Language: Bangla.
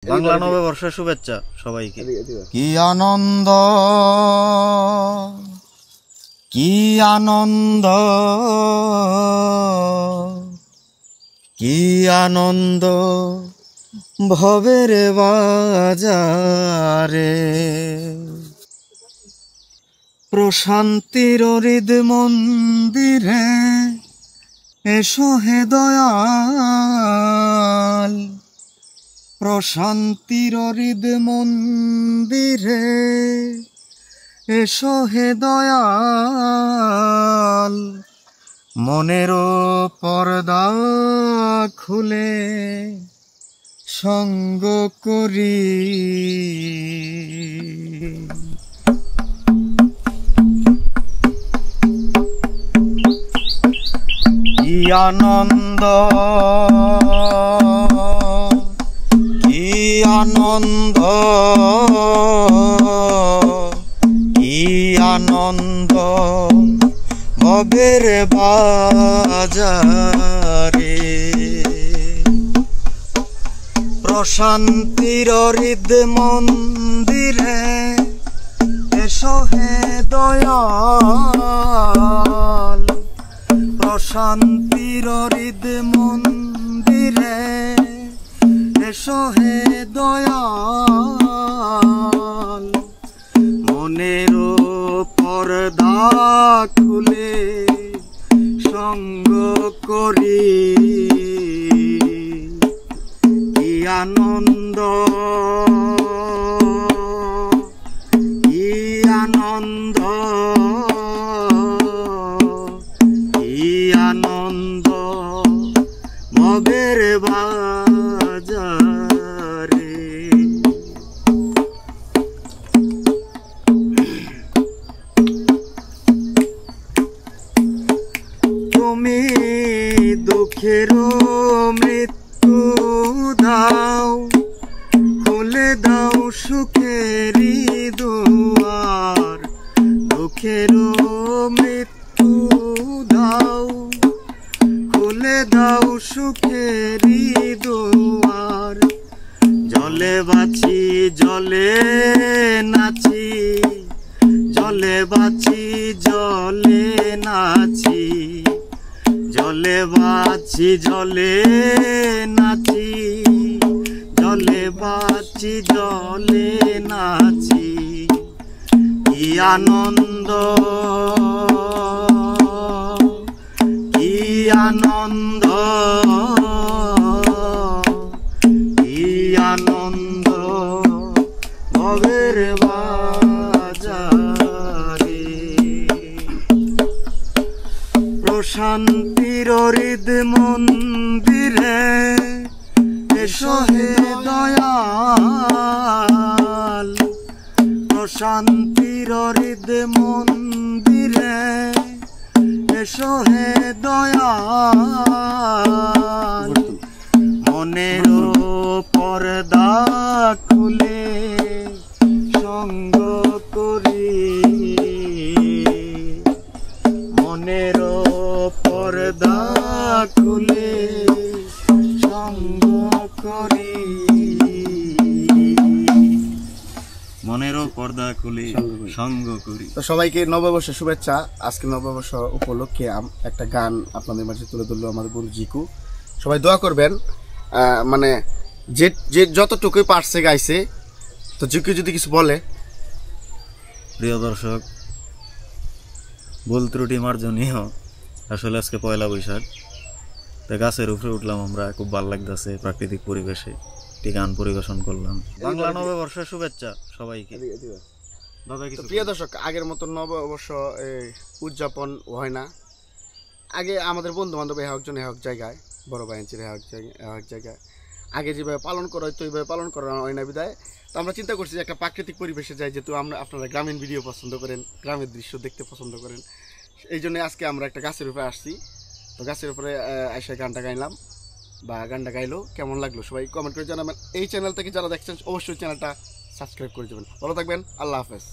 বাংলা নববর্ষের শুভেচ্ছা সবাইকে। কি আনন্দ, কি আনন্দ, কি আনন্দ ভবের বাজারে, প্রশান্তির হৃদ মন্দিরে এসো হে দয়াল, প্রশান্তির হৃদ মন্দিরে এসো হে দয়াল, মনের পর্দা খুলে সঙ্গ করি। কি আনন্দ, কি আনন্দ, কি আনন্দ ভবের বাজারে, প্রশান্তির হৃদ মন্দিরে এসো হে দয়াল, প্রশান্তির হৃদ মন্দিরে এসো হে দয়াল, মনের পর্দা খুলে সঙ্গ করি। কি আনন্দ, কি আনন্দ, কি আনন্দ ভবের বাজারে। তুমি দুঃখের মৃত্যু দাও, খুলে দাও সুখেরই দুয়ার, দুঃখের মৃত্যু দাও, খুলে দাও সুখেরই দুয়ার, জলে বাঁচি জলে নাচি, জলে বাঁচি জলে নাচি, জলে বাঁচি জলে নাচি, জলে বাঁচি জলে নাচি। কি আনন্দ, কি আনন্দ, কি আনন্দ ভবের বাজারে, প্রশান্তির হৃদ মন্দিরে এসো হে দয়াল, প্রশান্তির হৃদ মন্দিরে এসো হে দয়াল, মনের পর্দা খুলে সঙ্গ করি, মনের পর্দা খুলে সঙ্গ করি, মনেরও পর্দা খুলে সঙ্গ করি। তো সবাইকে নববর্ষের শুভেচ্ছা। আজকে নববর্ষ উপলক্ষে একটা গান আপনাদের মাঝে তুলে ধরলো আমাদের বন্ধু জিকু। সবাই দোয়া করবেন, মানে যে যতটুকুই পারছে গাইছে। তো জিকু যদি কিছু বলে। প্রিয় দর্শক, ভুল ত্রুটি মার্জনীয়। আসলে আজকে পয়লা বৈশাখ, তো গাছের উপরে উঠলাম আমরা, খুব ভালো লাগতেছে প্রাকৃতিক পরিবেশে। একটি গান পরিবেশন করলাম। বাংলা নববর্ষের শুভেচ্ছা সবাইকে। প্রিয় দর্শক, আগের মতো নববর্ষ উদযাপন হয় না। আগে আমাদের বন্ধু বান্ধব একজন এক জায়গায়, বড় ভাইয়ের এক জায়গায় আগে যেভাবে পালন করা হয়তো ওইভাবে পালন করা হয় না বিদায়। তো আমরা চিন্তা করছি যে একটা প্রাকৃতিক পরিবেশে যাই, যেহেতু আপনারা গ্রামীণ ভিডিও পছন্দ করেন, গ্রামের দৃশ্য দেখতে পছন্দ করেন, এই জন্য আজকে আমরা একটা গাছের উপরে আসছি। তো গাছের উপরে এসে গানটা গাইলাম, বা গানটা গাইলো কেমন লাগলো সবাই কমেন্ট করে জানাবেন। এই চ্যানেল থেকে যারা দেখছেন অবশ্যই চ্যানেলটা সাবস্ক্রাইব করে দেবেন। ভালো থাকবেন, আল্লাহ হাফেজ।